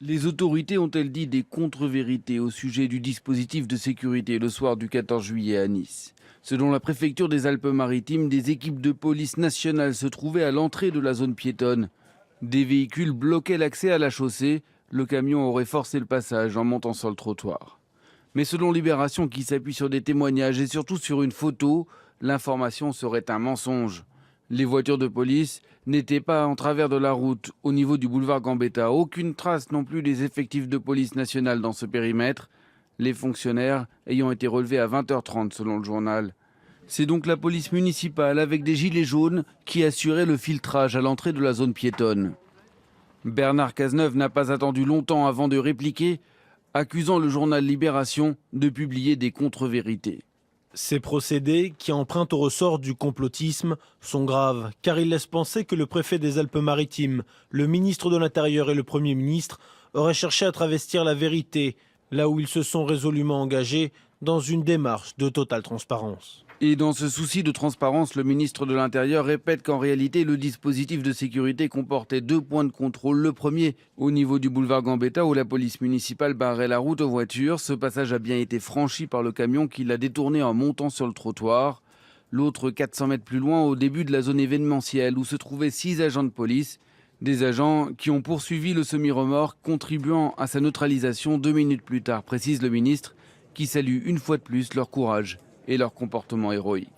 Les autorités ont-elles dit des contre-vérités au sujet du dispositif de sécurité le soir du 14 juillet à Nice? Selon la préfecture des Alpes-Maritimes, des équipes de police nationale se trouvaient à l'entrée de la zone piétonne. Des véhicules bloquaient l'accès à la chaussée. Le camion aurait forcé le passage en montant sur le trottoir. Mais selon Libération, qui s'appuie sur des témoignages et surtout sur une photo, l'information serait un mensonge. Les voitures de police n'étaient pas en travers de la route au niveau du boulevard Gambetta. Aucune trace non plus des effectifs de police nationale dans ce périmètre. Les fonctionnaires ayant été relevés à 20h30 selon le journal. C'est donc la police municipale avec des gilets jaunes qui assurait le filtrage à l'entrée de la zone piétonne. Bernard Cazeneuve n'a pas attendu longtemps avant de répliquer, accusant le journal Libération de publier des contre-vérités. Ces procédés, qui empruntent au ressort du complotisme, sont graves, car ils laissent penser que le préfet des Alpes-Maritimes, le ministre de l'Intérieur et le Premier ministre auraient cherché à travestir la vérité, là où ils se sont résolument engagés dans une démarche de totale transparence. Et dans ce souci de transparence, le ministre de l'Intérieur répète qu'en réalité, le dispositif de sécurité comportait 2 points de contrôle. Le premier, au niveau du boulevard Gambetta, où la police municipale barrait la route aux voitures. Ce passage a bien été franchi par le camion qui l'a détourné en montant sur le trottoir. L'autre, 400 mètres plus loin, au début de la zone événementielle, où se trouvaient 6 agents de police. Des agents qui ont poursuivi le semi-remorque, contribuant à sa neutralisation 2 minutes plus tard, précise le ministre, qui salue une fois de plus leur courage et leur comportement héroïque.